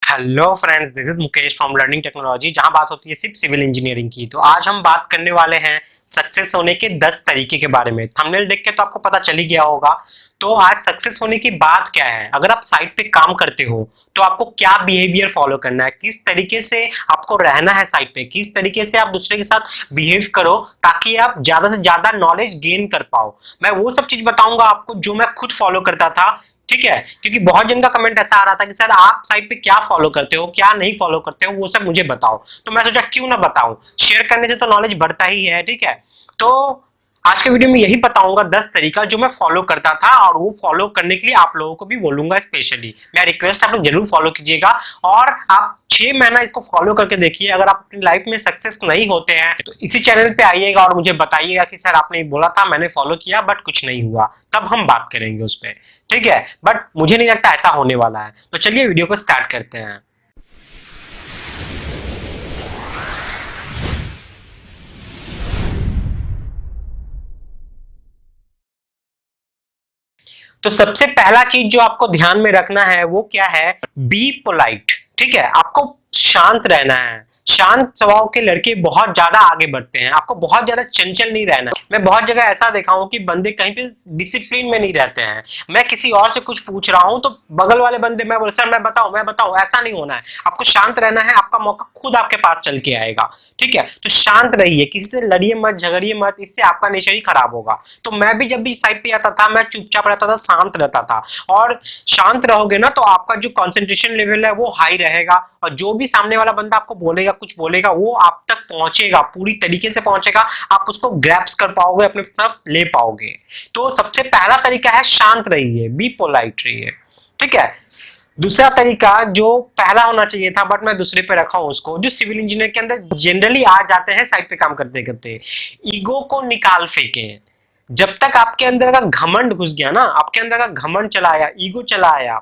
Hello friends, this is Mukesh from learning technology, जहां बात होती है सिर्फ सिविल इंजीनियरिंग की। तो आज हम बात करने वाले हैं सक्सेस होने के 10 तरीके के बारे में। थंबनेल देख के तो आपको पता चल ही गया होगा। तो आज सक्सेस होने की बात क्या है, अगर आप साइट पे काम करते हो तो आपको क्या बिहेवियर फॉलो करना है, किस तरीके से आपको रहना है साइट पे, किस तरीके से आप दूसरे के साथ बिहेव करो ताकि आप ज्यादा से ज्यादा नॉलेज गेन कर पाओ। मैं वो सब चीज बताऊंगा आपको जो मैं खुद फॉलो करता था। ठीक है, क्योंकि बहुत जन का कमेंट ऐसा आ रहा था कि सर आप साइट पे क्या फॉलो करते हो, क्या नहीं फॉलो करते हो, वो सब मुझे बताओ। तो मैं सोचा क्यों ना बताऊं, शेयर करने से तो नॉलेज बढ़ता ही है। ठीक है, तो आज के वीडियो में यही बताऊंगा 10 तरीका जो मैं फॉलो करता था, और वो फॉलो करने के लिए आप लोगों को भी बोलूंगा। स्पेशली मैं रिक्वेस्ट आप लोग जरूर फॉलो कीजिएगा, और आप 6 महीना इसको फॉलो करके देखिए। अगर आप अपनी लाइफ में सक्सेस नहीं होते हैं तो इसी चैनल पे आइएगा और मुझे बताइएगा कि सर आपने बोला था, मैंने फॉलो किया बट कुछ नहीं हुआ, तब हम बात करेंगे उस पर। ठीक है, बट मुझे नहीं लगता ऐसा होने वाला है। तो चलिए वीडियो को स्टार्ट करते हैं। तो सबसे पहला चीज जो आपको ध्यान में रखना है वो क्या है, बी पोलाइट। ठीक है, आपको शांत रहना है। शांत स्वभाव के लड़के बहुत ज्यादा आगे बढ़ते हैं। आपको बहुत ज्यादा चंचल नहीं रहना। मैं बहुत जगह ऐसा देखा हूं कि बंदे कहीं पे डिसिप्लिन में नहीं रहते हैं। मैं किसी और से कुछ पूछ रहा हूं तो बगल वाले बंदे मैं बोल सर मैं बताऊं, ऐसा नहीं होना है। आपको शांत रहना है, आपका मौका खुद आपके पास चल के आएगा। ठीक है, तो शांत रहिए, किसी से लड़िए मत, झगड़िए मत, इससे आपका नेचर ही खराब होगा। तो मैं भी जब भी साइड पे आता था मैं चुपचाप रहता था, शांत रहता था। और शांत रहोगे ना तो आपका जो कंसंट्रेशन लेवल है वो हाई रहेगा, और जो भी सामने वाला बंदा आपको बोलेगा, कुछ बोलेगा, वो आप तक पहुंचेगा, पूरी तरीके से पहुंचेगा। आप उसको ग्रैप्स कर पाओगे, अपने सब ले पाओगे। तो सबसे पहला तरीका है शांत रहिए, बी पोलाइट रहिए। ठीक है, दूसरा तरीका जो पहला होना चाहिए था बट मैं दूसरे पे रखा हूं उसको, जो सिविल इंजीनियर के अंदर जनरली आ जाते हैं साइट पे काम करते करते, ईगो को निकाल फेंके। जब तक आपके अंदर का घमंड घुस गया ना, आपके अंदर का घमंड चला आया, ईगो चला आया,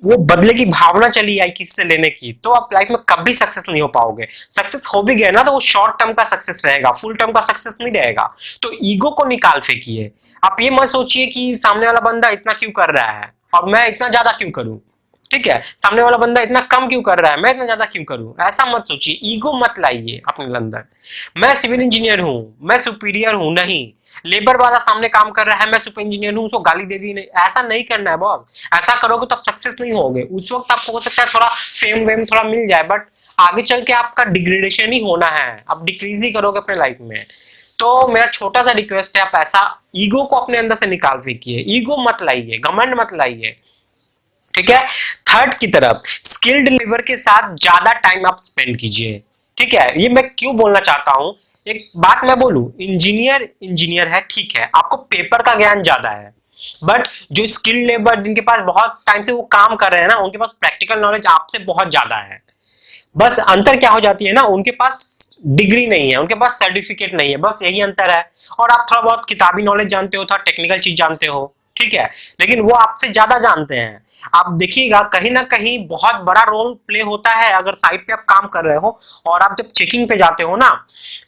वो बदले की भावना चली आई किसी से लेने की, तो आप लाइफ में कभी सक्सेस नहीं हो पाओगे। सक्सेस हो भी गया ना तो वो शॉर्ट टर्म का सक्सेस रहेगा, फुल टर्म का सक्सेस नहीं रहेगा। तो ईगो को निकाल फेंकिए। आप ये मत सोचिए कि सामने वाला बंदा इतना क्यों कर रहा है और मैं इतना ज्यादा क्यों करूं। ठीक है, सामने वाला बंदा इतना कम क्यों कर रहा है, मैं इतना ज्यादा क्यों करूं, ऐसा मत सोचिए। ईगो मत लाइए अपने अंदर। मैं सिविल इंजीनियर हूं, मैं सुपीरियर हूं, नहीं। लेबर वाला सामने काम कर रहा है, मैं सुपर इंजीनियर हूं, उसको गाली दे दी, नहीं, ऐसा नहीं करना है बॉस। ऐसा करोगे तो आप सक्सेस नहीं होगे। उस वक्त आपको हो सकता है थोड़ा फेम वेम थोड़ा मिल जाए, बट आगे चल के आपका डिग्रेडेशन ही होना है, आप डिक्रीज ही करोगे अपने लाइफ में। तो मेरा छोटा सा रिक्वेस्ट है, आप ऐसा ईगो को अपने अंदर से निकाल फेंकिए। ईगो मत लाइए, घमंड मत लाइए। ठीक है, थर्ड की तरफ, स्किल्ड लेबर के साथ ज्यादा टाइम आप स्पेंड कीजिए। ठीक है, ये मैं क्यों बोलना चाहता हूं, एक बात मैं बोलूं, इंजीनियर इंजीनियर है, ठीक है, आपको पेपर का ज्ञान ज्यादा है, बट जो स्किल्ड लेबर जिनके पास बहुत टाइम से वो काम कर रहे हैं ना, उनके पास प्रैक्टिकल नॉलेज आपसे बहुत ज्यादा है। बस अंतर क्या हो जाती है ना, उनके पास डिग्री नहीं है, उनके पास सर्टिफिकेट नहीं है, बस यही अंतर है। और आप थोड़ा बहुत किताबी नॉलेज जानते हो, थोड़ा टेक्निकल चीज जानते हो, ठीक है, लेकिन वो आपसे ज्यादा जानते हैं। आप देखिएगा कहीं ना कहीं बहुत बड़ा रोल प्ले होता है। अगर साइट पे आप काम कर रहे हो और आप जब चेकिंग पे जाते हो ना,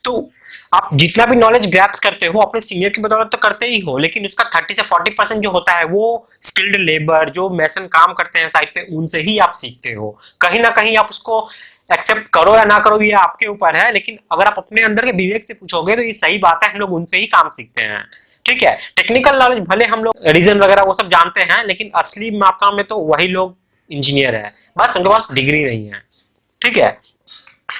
तो आप जितना भी नॉलेज ग्रैप्स करते हो अपने सीनियर की बदौलत तो करते ही हो, लेकिन उसका 30 से 40% जो होता है वो स्किल्ड लेबर जो मैसन काम करते हैं साइट पे, उनसे ही आप सीखते हो। कहीं ना कहीं आप उसको एक्सेप्ट करो या ना करो ये आपके ऊपर है, लेकिन अगर आप अपने अंदर के विवेक से पूछोगे तो ये सही बात है, हम लोग उनसे ही काम सीखते हैं। ठीक है, टेक्निकल नॉलेज भले हम लोग रीजन वगैरह वो सब जानते हैं, लेकिन असली मात्रा में तो वही लोग इंजीनियर है, बस उनके पास डिग्री नहीं है। ठीक है,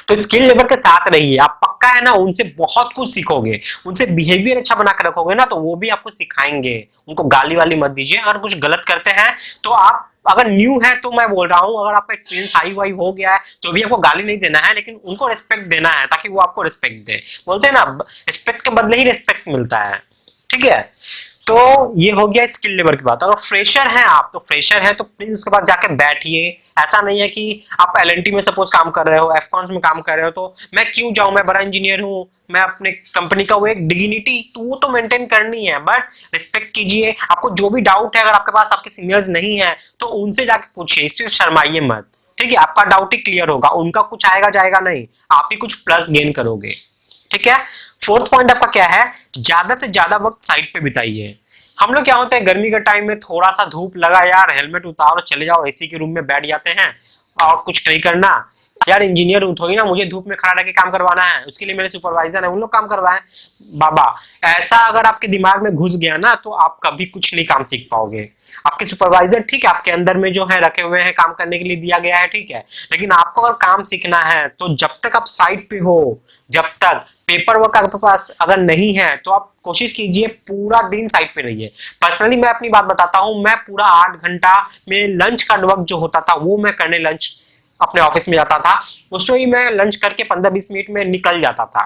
तो स्किल लेबर के साथ रहिए, आप पक्का है ना उनसे बहुत कुछ सीखोगे। उनसे बिहेवियर अच्छा बना कर रखोगे ना तो वो भी आपको सिखाएंगे। उनको गाली वाली मत दीजिए। अगर कुछ गलत करते हैं तो आप, अगर न्यू है तो मैं बोल रहा हूं, अगर आपका एक्सपीरियंस हाई वाई हो गया है तो भी आपको गाली नहीं देना है, लेकिन उनको रिस्पेक्ट देना है ताकि वो आपको रिस्पेक्ट दे। बोलते हैं ना, रिस्पेक्ट के बदले ही रिस्पेक्ट मिलता है। ठीक है, तो ये हो गया स्किल लेबर की बात। अगर फ्रेशर हैं आप, तो फ्रेशर है तो प्लीज उसके पास जाके बैठिए। ऐसा नहीं है कि आप एलएनटी में सपोज काम कर रहे हो, एफकॉन्स में काम कर रहे हो तो मैं क्यों जाऊं, मैं बड़ा इंजीनियर हूं, मैं अपने कंपनी का वो एक डिग्निटी तो वो तो मेंटेन करनी है, बट रिस्पेक्ट कीजिए। आपको जो भी डाउट है, अगर आपके पास आपके सीनियर्स नहीं है तो उनसे जाके पूछिए, इसमें शर्माइए मत। ठीक है, आपका डाउट ही क्लियर होगा, उनका कुछ आएगा जाएगा नहीं, आप ही कुछ प्लस गेन करोगे। ठीक है, फोर्थ पॉइंट आपका क्या है, ज्यादा से ज्यादा वक्त साइट पे बिताइए। हम लोग क्या होते हैं, गर्मी के टाइम में थोड़ा सा धूप लगा यार, हेलमेट उतारो चले जाओ, एसी के रूम में बैठ जाते हैं, और कुछ नहीं करना यार, इंजीनियर हूं थोड़ी ना मुझे धूप में खड़ा रह के काम करवाना है, उसके लिए मेरे सुपरवाइजर है उन लोग काम करवाएं। बाबा, ऐसा अगर आपके दिमाग में घुस गया ना तो आप कभी कुछ नहीं काम सीख पाओगे। आपके सुपरवाइजर ठीक है आपके अंदर में जो है रखे हुए हैं, काम करने के लिए दिया गया है, ठीक है, लेकिन आपको अगर काम सीखना है तो जब तक आप साइट पे हो, जब तक पेपर वर्क आपके पास अगर नहीं है तो आप कोशिश कीजिए पूरा दिन साइट पे रहिए। पर्सनली मैं अपनी बात बताता हूँ, मैं पूरा 8 घंटा में लंच का वक्त जो होता था वो मैं करने लंच अपने ऑफिस में जाता था, उसमें ही मैं लंच करके 15-20 मिनट में निकल जाता था,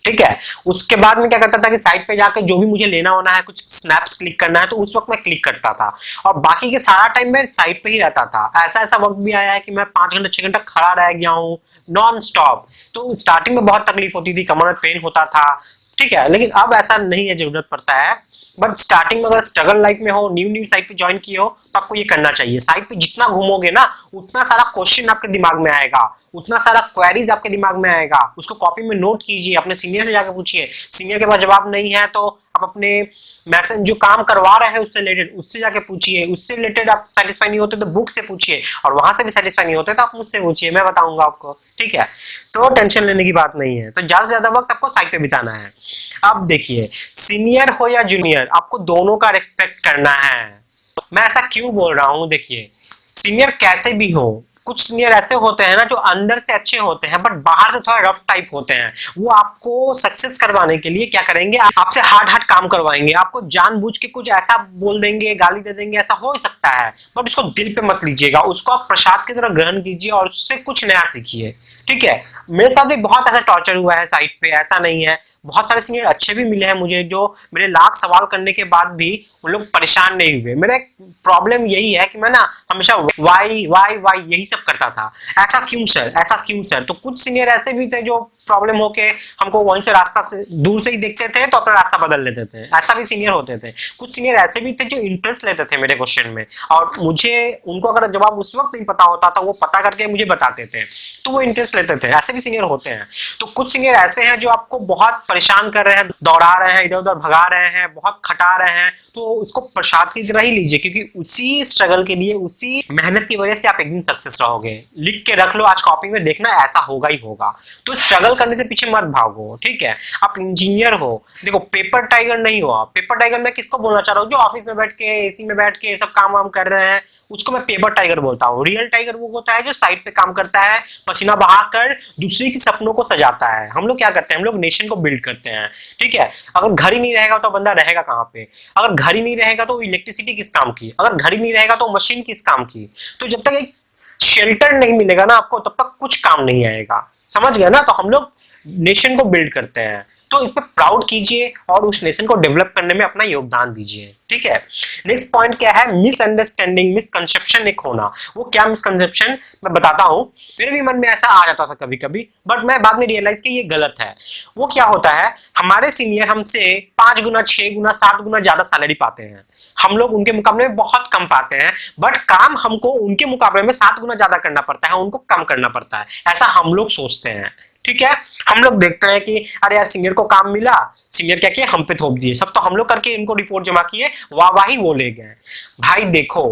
ठीक है। उसके बाद में क्या करता था कि साइट पे जाकर जो भी मुझे लेना होना है, कुछ स्नैप्स क्लिक करना है तो उस वक्त मैं क्लिक करता था, और बाकी के सारा टाइम मैं साइट पे ही रहता था। ऐसा ऐसा वक्त भी आया है कि मैं 5 घंटे 6 घंटा खड़ा रह गया हूँ नॉन स्टॉप। तो स्टार्टिंग में बहुत तकलीफ होती थी, कमर में पेन होता था, ठीक है, लेकिन अब ऐसा नहीं है, जरूरत पड़ता है। बट स्टार्टिंग में अगर स्ट्रगल लाइफ में हो, न्यू न्यू साइट पे ज्वाइन किए हो तो आपको ये करना चाहिए। साइट पे जितना घूमोगे ना उतना सारा क्वेश्चन आपके दिमाग में आएगा, उतना सारा क्वेरीज आपके दिमाग में आएगा, उसको कॉपी में नोट कीजिए, अपने सीनियर से जाकर पूछिए, सीनियर के पास जवाब नहीं है तो आप अपने मैसेज जो काम करवा रहे हैं उससे रिलेटेड उससे जाके पूछिए, उससे रिलेटेड आप सेटिस्फाई नहीं होते तो बुक से पूछिए, और वहां से भी सेटिस्फाई नहीं होते तो आप मुझसे पूछिए, मैं बताऊंगा आपको, ठीक है। तो टेंशन लेने की बात नहीं है, तो ज्यादा से ज्यादा वक्त आपको साइट पे बिताना है। अब देखिए, सीनियर हो या जूनियर आपको दोनों का रिस्पेक्ट करना है। मैं ऐसा क्यों बोल रहा हूं, देखिए सीनियर कैसे भी हो, कुछ सीनियर ऐसे होते हैं ना जो अंदर से अच्छे होते हैं बट बाहर से थोड़ा रफ टाइप होते हैं। वो आपको सक्सेस करवाने के लिए क्या करेंगे, आपसे हार्ड हार्ड काम करवाएंगे, आपको जानबूझ के कुछ ऐसा बोल देंगे, गाली दे देंगे, ऐसा हो सकता है, बट उसको दिल पे मत लीजिएगा, उसको आप प्रसाद की तरह ग्रहण कीजिए और उससे कुछ नया सीखिए, ठीक है। मेरे साथ भी बहुत ऐसा टॉर्चर हुआ है साइट पे, ऐसा नहीं है, बहुत सारे सीनियर अच्छे भी मिले हैं मुझे जो मेरे लाख सवाल करने के बाद भी उन लोग परेशान नहीं हुए। मेरा प्रॉब्लम यही है कि मैं ना हमेशा वाई वाई वाई यही सब करता था, ऐसा क्यों सर, ऐसा क्यों सर। तो कुछ सीनियर ऐसे भी थे जो प्रॉब्लम होके हमको वहीं से रास्ता से दूर से ही देखते थे तो अपना रास्ता बदल लेते थे, ऐसा भी सीनियर होते थे। कुछ सीनियर ऐसे भी थे जो इंटरेस्ट लेते थे मेरे क्वेश्चन में, और मुझे उनको अगर जवाब उस वक्त नहीं पता होता था वो पता करके मुझे बताते थे, तो वो इंटरेस्ट लेते थे, ऐसे भी सीनियर होते हैं। तो कुछ सीनियर ऐसे हैं जो आपको बहुत परेशान कर रहे हैं, दौड़ा रहे हैं, इधर उधर भगा रहे हैं, बहुत खटा रहे हैं, तो उसको प्रसाद की तरह ही लीजिए, क्योंकि उसी स्ट्रगल के लिए, उसी मेहनत की वजह से आप एक दिन सक्सेस रहोगे। लिख के रख लो आज कॉपी में, देखना ऐसा होगा ही होगा। तो स्ट्रगल करने से पीछे मत भागो, ठीक है। आप इंजीनियर हो, देखो पेपर टाइगर नहीं हो आप। पेपर टाइगर मैं किसको बोलना चाह रहा हूँ, जो ऑफिस में बैठ के एसी में बैठ के सब काम वाम कर रहे हैं, उसको मैं पेपर टाइगर बोलता हूँ। रियल टाइगर वो होता है जो साइट पे काम करता है, पसीना बहाकर दूसरे के सपनों को सजाता है। हम लोग क्या करते हैं, हम लोग नेशन को बिल्ड करते हैं, ठीक है। अगर घर ही नहीं रहेगा तो बंदा रहेगा कहाँ पे, अगर घर ही नहीं रहेगा तो इलेक्ट्रिसिटी किस काम की, अगर घर ही नहीं रहेगा तो मशीन किस काम की। तो जब तक एक शेल्टर नहीं मिलेगा ना आपको तब तक कुछ काम नहीं आएगा, समझ गया ना। तो हम लोग नेशन को बिल्ड करते हैं, तो इस पे प्राउड कीजिए और उस नेशन को डेवलप करने में अपना योगदान दीजिए, ठीक है। नेक्स्ट पॉइंट क्या है, मिसअंडरस्टैंडिंग, मिसकंसेप्शन एक होना। वो क्या मिसकंसेप्शन मैं बताता हूँ, मेरे भी मन में ऐसा आ जाता था कभी कभी, बट मैं बाद में रियलाइज कि ये गलत है। वो क्या होता है, हमारे सीनियर हमसे 5 गुना 6 गुना 7 गुना ज्यादा सैलरी पाते हैं, हम लोग उनके मुकाबले में बहुत कम पाते हैं, बट काम हमको उनके मुकाबले में 7 गुना ज्यादा करना पड़ता है, उनको कम करना पड़ता है, ऐसा हम लोग सोचते हैं, ठीक है। हम लोग देखते हैं कि अरे यार सीनियर को काम मिला, सीनियर क्या किया, हम पे थोप दिए, सब तो हम लोग करके इनको रिपोर्ट जमा किए, वाह वाही वो ले गए। भाई देखो,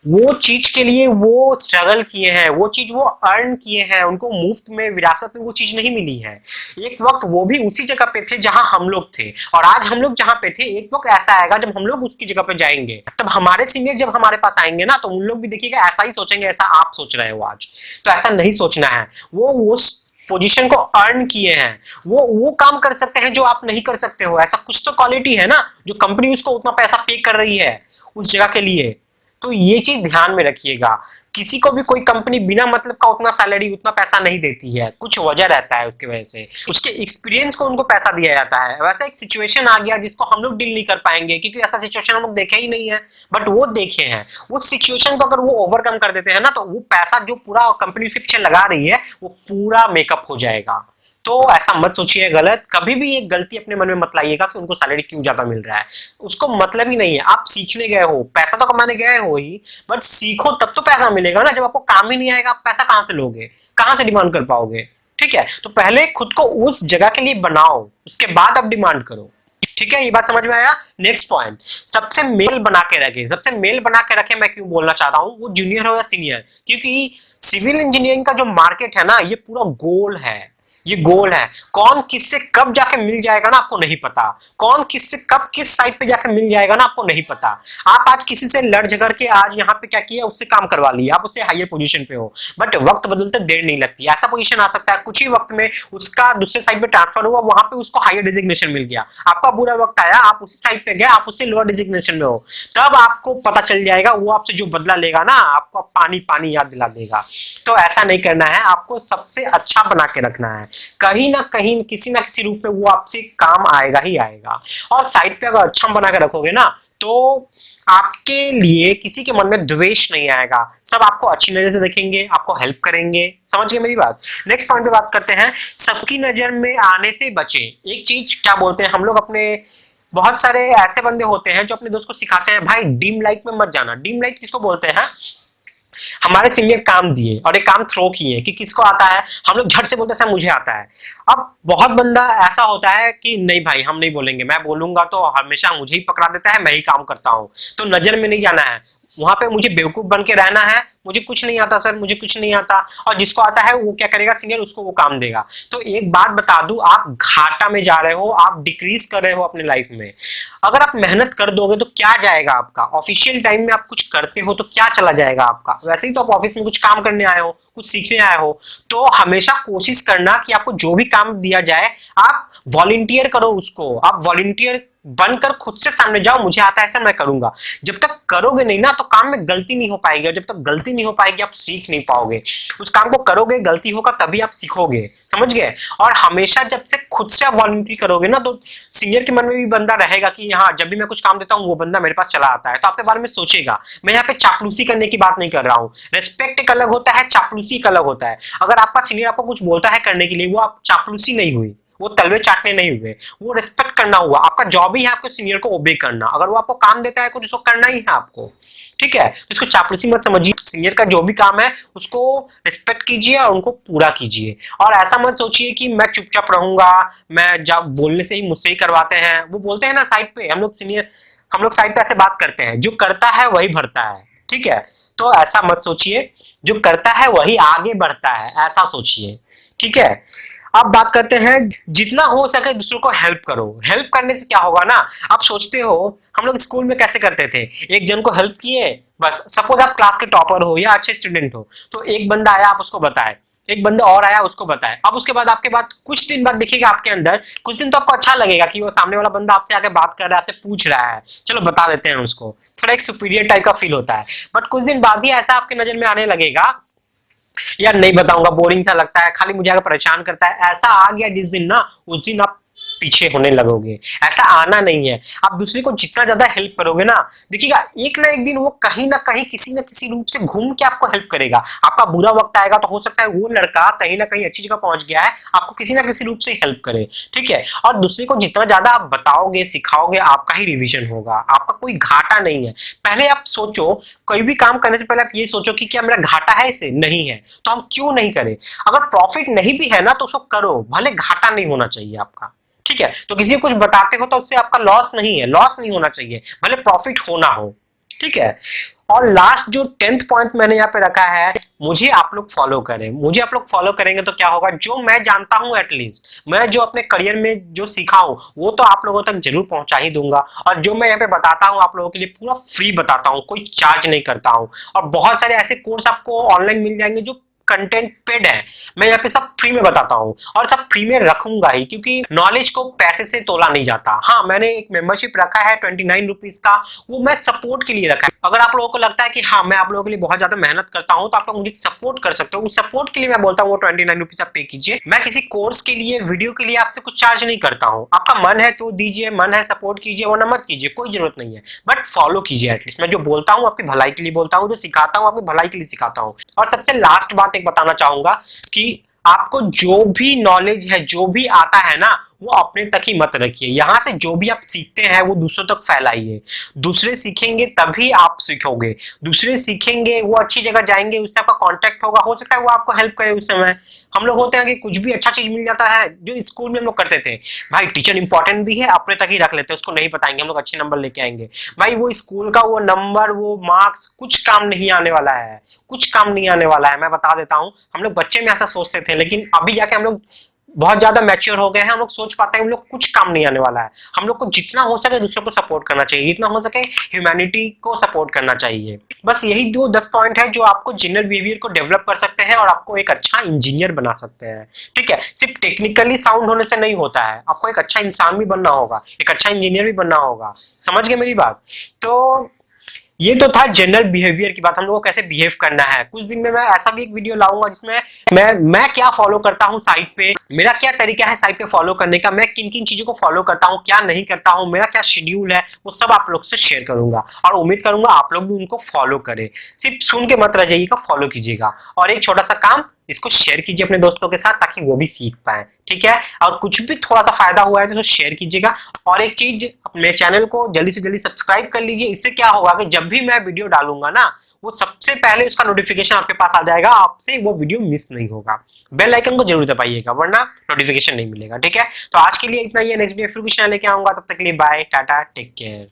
वो चीज के लिए वो स्ट्रगल किए हैं, वो चीज वो अर्न किए हैं, उनको मुफ्त में विरासत में वो चीज नहीं मिली है। एक वक्त वो भी उसी जगह पे थे जहां हम लोग थे, और आज हम लोग जहां पे थे एक वक्त ऐसा आएगा जब हम लोग उसकी जगह पे जाएंगे, तब हमारे सीनियर जब हमारे पास आएंगे ना तो उन लोग भी देखिएगा ऐसा ही सोचेंगे ऐसा आप सोच रहे हो आज। तो ऐसा नहीं सोचना है, वो उस पोजीशन को अर्न किए हैं, वो काम कर सकते हैं जो आप नहीं कर सकते हो। ऐसा कुछ तो क्वालिटी है ना जो कंपनी उसको उतना पैसा पे कर रही है उस जगह के लिए। तो ये चीज ध्यान में रखिएगा, किसी को भी कोई कंपनी बिना मतलब का उतना सैलरी उतना पैसा नहीं देती है, कुछ वजह रहता है उसकी वजह से, उसके एक्सपीरियंस को उनको पैसा दिया जाता है। वैसा एक सिचुएशन आ गया जिसको हम लोग डील नहीं कर पाएंगे, क्योंकि ऐसा सिचुएशन हम लोग देखे ही नहीं है, बट वो देखे हैं। उस सिचुएशन को अगर वो ओवरकम कर देते हैं ना तो वो पैसा जो पूरा कंपनी उसके पीछे लगा रही है वो पूरा मेकअप हो जाएगा। तो ऐसा मत सोचिए गलत, कभी भी एक गलती अपने मन में मत लाइएगा कि उनको सैलरी क्यों ज्यादा मिल रहा है, उसको मतलब ही नहीं है। आप सीखने गए हो, पैसा तो कमाने गए हो ही, बट सीखो तब तो पैसा मिलेगा ना। जब आपको काम ही नहीं आएगा आप पैसा कहां से लोगे, कहां से डिमांड कर पाओगे, ठीक है। तो पहले खुद को उस जगह के लिए बनाओ, उसके बाद आप डिमांड करो, ठीक है, ये बात समझ में आया। नेक्स्ट पॉइंट, सबसे मेल बना के रखे। सबसे मेल बना के रखे मैं क्यों बोलना चाहता हूँ, वो जूनियर हो या सीनियर, क्योंकि सिविल इंजीनियरिंग का जो मार्केट है ना, ये पूरा गोल है। ये गोल है, कौन किससे कब जाके मिल जाएगा ना आपको नहीं पता, कौन किससे कब किस साइड पे जाके मिल जाएगा ना आपको नहीं पता। आप आज किसी से लड़ झगड़ के आज यहाँ पे क्या किया, उससे काम करवा लिया, आप उससे हायर पोजीशन पे हो, बट वक्त बदलते देर नहीं लगती। ऐसा पोजीशन आ सकता है कुछ ही वक्त में उसका दूसरे साइड पे ट्रांसफर हुआ, वहां पे उसको हायर डिजिग्नेशन मिल गया, आपका बुरा वक्त आया, आप उसी साइड पे गए, आप उससे लोअर डिजिग्नेशन में हो, तब आपको पता चल जाएगा वो आपसे जो बदला लेगा ना, आपको पानी पानी याद दिला देगा। तो ऐसा नहीं करना है, आपको सबसे अच्छा बना के रखना है, कहीं ना कहीं किसी ना किसी रूप में वो आपसे काम आएगा ही आएगा। और साइड पे अगर अच्छा बना के रखोगे ना, तो आपके लिए किसी के मन में द्वेष नहीं आएगा, सब आपको अच्छी नजर से देखेंगे, आपको हेल्प करेंगे। समझ गए मेरी बात। नेक्स्ट पॉइंट पे बात करते हैं, सबकी नजर में आने से बचे। एक चीज क्या बोलते हैं हम लोग अपने, बहुत सारे ऐसे बंदे होते हैं जो अपने दोस्त को सिखाते हैं, भाई डीम लाइट में मत जाना। डीम लाइट किसको बोलते हैं, हमारे सीनियर काम दिए और एक काम थ्रो किए कि किसको आता है, हम लोग झट से बोलते हैं सर मुझे आता है। अब बहुत बंदा ऐसा होता है कि नहीं भाई हम नहीं बोलेंगे, मैं बोलूंगा तो हमेशा मुझे ही पकड़ा देता है, मैं ही काम करता हूं, तो नजर में नहीं जाना है, वहां पे मुझे बेवकूफ बन के रहना है, मुझे कुछ नहीं आता सर, मुझे कुछ नहीं आता। और जिसको आता है वो क्या करेगा, सीनियर उसको वो काम देगा। तो एक बात बता दूं, आप घाटा में जा रहे हो, आप डिक्रीज कर रहे हो अपने लाइफ में। अगर आप मेहनत कर दोगे तो क्या जाएगा आपका, ऑफिशियल टाइम में आप कुछ करते हो तो क्या चला जाएगा आपका, वैसे ही तो आप ऑफिस में कुछ काम करने आए हो, कुछ सीखने आए हो, तो हमेशा कोशिश करना कि आपको जो भी काम दिया जाए आप वॉलंटियर करो उसको, आप वॉलंटियर बनकर खुद से सामने जाओ, मुझे आता है सर मैं करूंगा। जब तक करोगे नहीं ना तो काम में गलती नहीं हो पाएगी, और जब तक गलती नहीं हो पाएगी आप सीख नहीं पाओगे। उस काम को करोगे, गलती होगा तभी आप सीखोगे, समझ गए। और हमेशा जब से खुद से आप वॉलंटियर करोगे ना, तो सीनियर के मन में भी बंदा रहेगा कि हाँ जब भी मैं कुछ काम देता हूँ वो बंदा मेरे पास चला आता है, तो आपके बारे में सोचेगा। मैं यहाँ पे चापलूसी करने की बात नहीं कर रहा हूँ, रेस्पेक्ट एक अलग होता है, चापलूसी एक अलग होता है। अगर आपका सीनियर आपको कुछ बोलता है करने के लिए, वो आप चापलूसी नहीं हुई, वो तलवे चाटने नहीं हुए, वो रिस्पेक्ट करना हुआ। आपका जॉब ही है आपको सीनियर को ओबे करना, अगर वो आपको काम देता है कुछ उसको करना ही है आपको, ठीक है। तो इसको चापलूसी मत समझिए, सीनियर का जो भी काम है उसको रिस्पेक्ट कीजिए और उनको पूरा कीजिए। और ऐसा मत सोचिए कि मैं चुपचाप रहूंगा, मैं जब बोलने से ही मुझसे ही करवाते हैं। वो बोलते हैं ना साइड पे, हम लोग सीनियर, हम लोग साइड पे ऐसे बात करते हैं, जो करता है वही भरता है, ठीक है। तो ऐसा मत सोचिए, जो करता है वही आगे बढ़ता है, ऐसा सोचिए, ठीक है। अब बात करते हैं, जितना हो सके दूसरों को हेल्प करो। हेल्प करने से क्या होगा ना, आप सोचते हो हम लोग स्कूल में कैसे करते थे, एक जन को हेल्प किए बस। सपोज आप क्लास के टॉपर हो या अच्छे स्टूडेंट हो, तो एक बंदा आया आप उसको बताए, एक बंदा और आया उसको बताए। अब उसके बाद आपके बाद कुछ दिन बाद देखिएगा आपके अंदर, कुछ दिन तो आपको अच्छा लगेगा कि वो सामने वाला बंदा आपसे आके बात कर रहा है, आपसे पूछ रहा है, चलो बता देते हैं उसको, थोड़ा एक सुपीरियर टाइप का फील होता है। बट कुछ दिन बाद ही ऐसा आपके नजर में आने लगेगा, यार नहीं बताऊंगा, बोरिंग सा लगता है, खाली मुझे आगे परेशान करता है। ऐसा आ गया जिस दिन ना, उस दिन आप पीछे होने लगोगे। ऐसा आना नहीं है। आप दूसरे को जितना ज्यादा हेल्प करोगे ना, देखिएगा एक ना एक दिन वो कहीं ना कहीं किसी न किसी रूप से घूम के आपको हेल्प करेगा। आपका बुरा वक्त आएगा तो हो सकता है वो लड़का कहीं ना कहीं अच्छी जगह पहुंच गया है, आपको किसी ना किसी रूप से हेल्प करे, ठीक है। और दूसरे को जितना ज्यादा आप बताओगे सिखाओगे, आपका ही रिविजन होगा, आपका कोई घाटा नहीं है। पहले आप सोचो, कोई भी काम करने से पहले आप ये सोचो कि क्या मेरा घाटा है इसे, नहीं है तो हम क्यों नहीं करें। अगर प्रॉफिट नहीं भी है ना तो उसको करो, भले घाटा नहीं होना चाहिए आपका, ठीक है। तो किसी को कुछ बताते हो तो उससे आपका लॉस नहीं है, लॉस नहीं होना चाहिए, भले प्रॉफिट होना हो, ठीक है। और लास्ट जो 10th पॉइंट मैंने यहाँ पे रखा है, मुझे आप लोग फॉलो करें। मुझे आप लोग फॉलो करेंगे तो क्या होगा, जो मैं जानता हूं एटलीस्ट, मैं जो अपने करियर में जो सीखा हूं वो तो आप लोगों तक जरूर पहुंचा ही दूंगा। और जो मैं यहाँ पे बताता हूं आप लोगों के लिए पूरा फ्री बताता हूं, कोई चार्ज नहीं करता हूं। और बहुत सारे ऐसे कोर्स आपको ऑनलाइन मिल जाएंगे जो कंटेंट पेड है, मैं यहाँ पे सब फ्री में बताता हूँ और सब फ्री में रखूंगा ही, क्योंकि नॉलेज को पैसे से तोला नहीं जाता। हाँ मैंने एक मेंबरशिप रखा है 29 रुपीज का, वो मैं सपोर्ट के लिए रखा है। अगर आप लोगों को लगता है कि हाँ मैं आप लोगों के लिए बहुत ज्यादा मेहनत करता हूँ तो आप लोग मुझे सपोर्ट कर सकते हो, उस सपोर्ट के लिए मैं बोलता हूँ वो 29 रुपीज आप पे कीजिए। मैं किसी कोर्स के लिए, वीडियो के लिए आपसे कुछ चार्ज नहीं करता हूँ। आपका मन है तो दीजिए, मन है सपोर्ट कीजिए, वरना मत कीजिए, कोई जरूरत नहीं है। बट फॉलो कीजिए एटलीस्ट, मैं जो बोलता हूँ आपकी भलाई के लिए बोलता हूँ, जो सिखाता हूँ आपकी भलाई के लिए सिखाता हूँ। और सबसे लास्ट बात एक बताना चाहूंगा कि आपको जो भी नॉलेज है, जो भी आता है ना, वो अपने तक ही मत रखिए। यहाँ से जो भी आप सीखते हैं वो दूसरों तक फैलाइए। दूसरे सीखेंगे तभी आप सीखोगे, दूसरे सीखेंगे वो अच्छी जगह जाएंगे, उससे आपका कांटेक्ट होगा, हो सकता है वो आपको हेल्प करे उस समय। हम लोग होते हैं कि कुछ भी अच्छा चीज मिल जाता है, जो स्कूल में हम लोग करते थे, भाई टीचर इंपॉर्टेंट दी है अपने तक ही रख लेते हैं, उसको नहीं बताएंगे, हम लोग अच्छे नंबर लेके आएंगे। भाई वो स्कूल का वो नंबर, वो मार्क्स कुछ काम नहीं आने वाला है, कुछ काम नहीं आने वाला है, मैं बता देता हूँ। हम लोग बच्चे में ऐसा सोचते थे, लेकिन अभी जाके हम लोग बहुत ज्यादा मैच्योर हो गए हैं, हम लोग सोच पाते हैं हम लोग कुछ काम नहीं आने वाला है। हम लोग को जितना हो सके दूसरों को सपोर्ट करना चाहिए, जितना हो सके ह्यूमैनिटी को सपोर्ट करना चाहिए। बस यही 10 पॉइंट है जो आपको जनरल बिहेवियर को डेवलप कर सकते हैं और आपको एक अच्छा इंजीनियर बना सकते हैं। ठीक है, सिर्फ टेक्निकली साउंड होने से नहीं होता है, आपको एक अच्छा इंसान भी बनना होगा, एक अच्छा इंजीनियर भी बनना होगा। समझ गए मेरी बात? तो ये तो था जनरल बिहेवियर की बात, हम लोगों को कैसे बिहेव करना है। कुछ दिन में मैं ऐसा भी एक वीडियो लाऊंगा जिसमें मैं क्या फॉलो करता हूँ साइट पे, मेरा क्या तरीका है साइट पे फॉलो करने का, मैं किन किन चीजों को फॉलो करता हूँ, क्या नहीं करता हूँ, मेरा क्या शेड्यूल है, वो सब आप लोग से शेयर करूंगा और उम्मीद करूंगा आप लोग भी उनको फॉलो करें। सिर्फ सुन के मत रह जाइएगा, फॉलो कीजिएगा। और एक छोटा सा काम, इसको शेयर कीजिए अपने दोस्तों के साथ ताकि वो भी सीख पाए। ठीक है, और कुछ भी थोड़ा सा फायदा हुआ है तो शेयर कीजिएगा। और एक चीज, अपने चैनल को जल्दी से जल्दी सब्सक्राइब कर लीजिए। इससे क्या होगा कि जब भी मैं वीडियो डालूंगा ना, वो सबसे पहले उसका नोटिफिकेशन आपके पास आ जाएगा, आपसे वो वीडियो मिस नहीं होगा। बेल आइकन को जरूर दबाइएगा वरना नोटिफिकेशन नहीं मिलेगा। ठीक है, तो आज के लिए इतना ही है, नेक्स्ट वीडियो फिर कुछ नया लेके आऊंगा, तब तक के लिए बाय टाटा, टेक केयर।